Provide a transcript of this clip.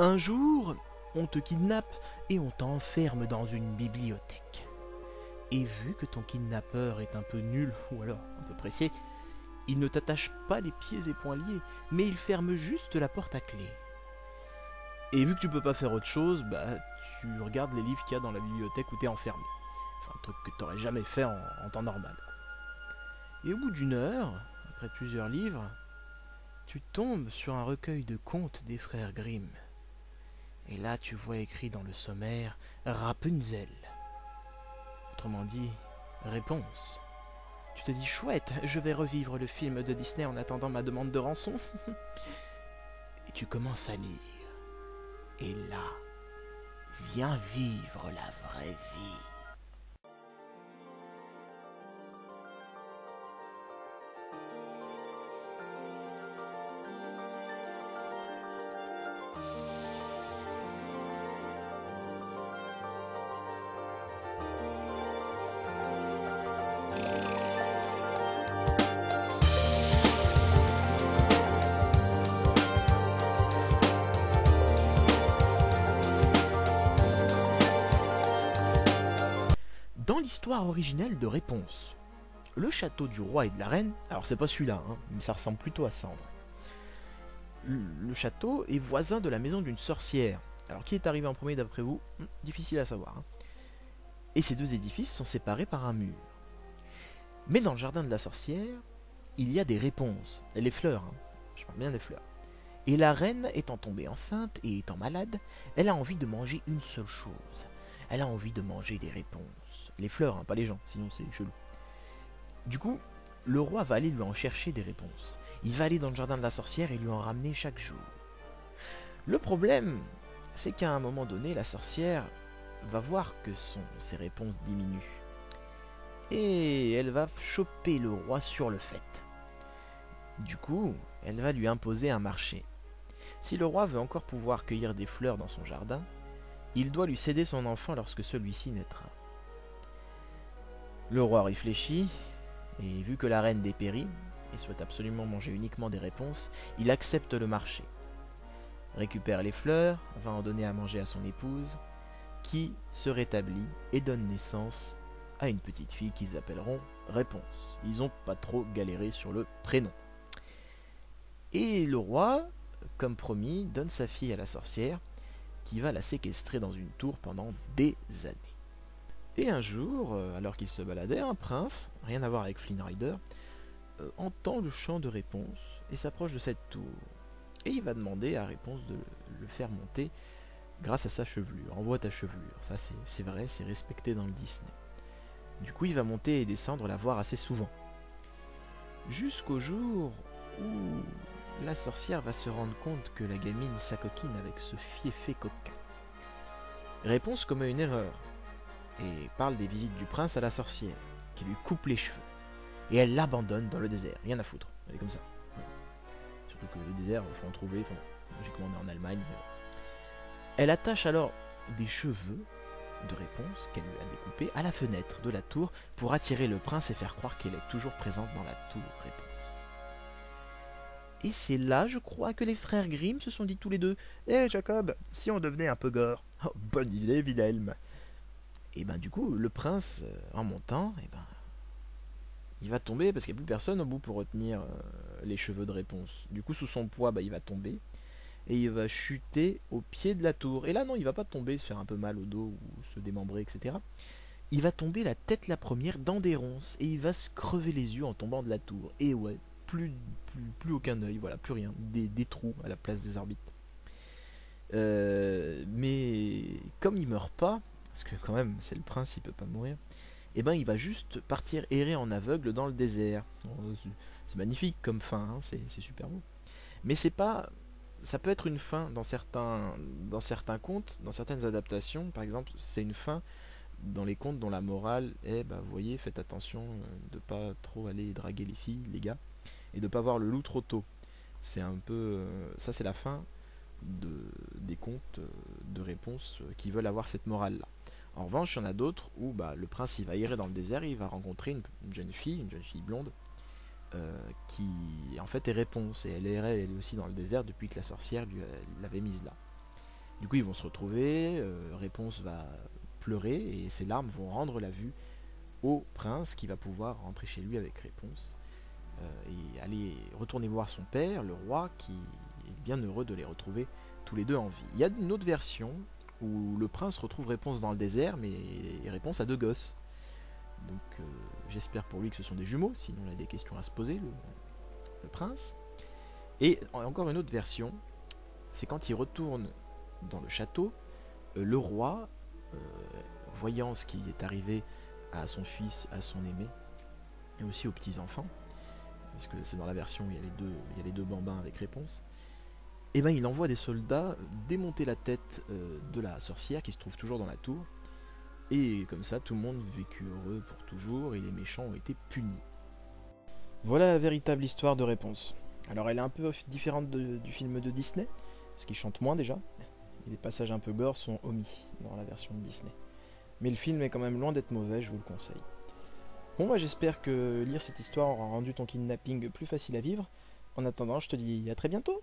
Un jour, on te kidnappe et on t'enferme dans une bibliothèque. Et vu que ton kidnappeur est un peu nul ou alors un peu pressé, il ne t'attache pas les pieds et poings liés, mais il ferme juste la porte à clé. Et vu que tu peux pas faire autre chose, tu regardes les livres qu'il y a dans la bibliothèque où t'es enfermé. Enfin, un truc que t'aurais jamais fait en temps normal. Et au bout d'une heure, après plusieurs livres, tu tombes sur un recueil de contes des frères Grimm. Et là, tu vois écrit dans le sommaire Rapunzel. Autrement dit, réponse. Tu te dis chouette, je vais revivre le film de Disney en attendant ma demande de rançon. Et tu commences à lire. Et là, viens vivre la vraie vie. Dans l'histoire originelle de Réponse, le château du roi et de la reine, alors c'est pas celui-là, mais ça ressemble plutôt à ça en vrai. Le château est voisin de la maison d'une sorcière. Alors qui est arrivé en premier d'après vous? Difficile à savoir. Et ces deux édifices sont séparés par un mur. Mais dans le jardin de la sorcière, il y a des réponses. Les fleurs, je parle bien des fleurs. Et la reine étant tombée enceinte et étant malade, elle a envie de manger une seule chose. Elle a envie de manger des réponses. Les fleurs, pas les gens, sinon c'est chelou. Du coup, le roi va aller lui en chercher des réponses. Il va aller dans le jardin de la sorcière et lui en ramener chaque jour. Le problème, c'est qu'à un moment donné, la sorcière va voir que ses réponses diminuent. Et elle va choper le roi sur le fait. Du coup, elle va lui imposer un marché. Si le roi veut encore pouvoir cueillir des fleurs dans son jardin, il doit lui céder son enfant lorsque celui-ci naîtra. Le roi réfléchit, et vu que la reine dépérit, et souhaite absolument manger uniquement des réponses, il accepte le marché. Récupère les fleurs, va en donner à manger à son épouse, qui se rétablit et donne naissance à une petite fille qu'ils appelleront Réponse. Ils n'ont pas trop galéré sur le prénom. Et le roi, comme promis, donne sa fille à la sorcière, qui va la séquestrer dans une tour pendant des années. Et un jour, alors qu'il se baladait, un prince, rien à voir avec Flynn Rider, entend le chant de Réponse et s'approche de cette tour. Et il va demander à Réponse de le faire monter grâce à sa chevelure. Envoie ta chevelure, ça c'est vrai, c'est respecté dans le Disney. Du coup, il va monter et descendre la voir assez souvent. Jusqu'au jour où la sorcière va se rendre compte que la gamine s'acoquine avec ce fiefé coquin. Réponse commet une erreur et parle des visites du prince à la sorcière, qui lui coupe les cheveux. Et elle l'abandonne dans le désert, rien à foutre, elle est comme ça. Ouais. Surtout que les déserts, faut en trouver, j'ai commandé en Allemagne. Elle attache alors des cheveux de Réponse qu'elle lui a découpés à la fenêtre de la tour pour attirer le prince et faire croire qu'elle est toujours présente dans la tour Réponse. Et c'est là, je crois, que les frères Grimm se sont dit tous les deux: Eh Jacob, si on devenait un peu gore? Oh, bonne idée, Wilhelm. Et du coup, le prince, en montant, il va tomber parce qu'il n'y a plus personne au bout pour retenir les cheveux de Réponse. Du coup, sous son poids, il va tomber et il va chuter au pied de la tour. Et là, non, il va pas tomber, se faire un peu mal au dos ou se démembrer, etc. Il va tomber la tête la première dans des ronces et il va se crever les yeux en tombant de la tour. Et ouais, plus aucun œil, voilà, plus rien, des trous à la place des orbites. Mais comme il meurt pas, parce que quand même c'est le prince, il peut pas mourir, et il va juste partir errer en aveugle dans le désert. C'est magnifique comme fin, c'est super beau. Mais c'est pas, ça peut être une fin dans certains contes, dans certaines adaptations. Par exemple, c'est une fin dans les contes dont la morale est, vous voyez, faites attention de pas trop aller draguer les filles, les gars, et de pas voir le loup trop tôt. C'est un peu, ça c'est la fin des contes de Réponse qui veulent avoir cette morale là. En revanche, il y en a d'autres où le prince il va errer dans le désert et il va rencontrer une jeune fille blonde, qui en fait est Réponse, et elle errait elle aussi dans le désert depuis que la sorcière l'avait mise là. Du coup, ils vont se retrouver, Réponse va pleurer et ses larmes vont rendre la vue au prince qui va pouvoir rentrer chez lui avec Réponse et aller retourner voir son père, le roi, qui est bien heureux de les retrouver tous les deux en vie. Il y a une autre version où le prince retrouve Réponse dans le désert, mais Réponse a deux gosses. Donc j'espère pour lui que ce sont des jumeaux, sinon il a des questions à se poser, le prince. Et encore une autre version, c'est quand il retourne dans le château, le roi, euh, voyant ce qui est arrivé à son fils, à son aimé, et aussi aux petits-enfants, parce que c'est dans la version où il y a les deux bambins avec Réponse, et ben il envoie des soldats démonter la tête de la sorcière qui se trouve toujours dans la tour, et comme ça tout le monde vécut heureux pour toujours, et les méchants ont été punis. Voilà la véritable histoire de Réponse. Alors elle est un peu différente du film de Disney, parce qu'il chante moins déjà, et les passages un peu gore sont omis dans la version de Disney. Mais le film est quand même loin d'être mauvais, je vous le conseille. Bon, moi j'espère que lire cette histoire aura rendu ton kidnapping plus facile à vivre. En attendant, je te dis à très bientôt.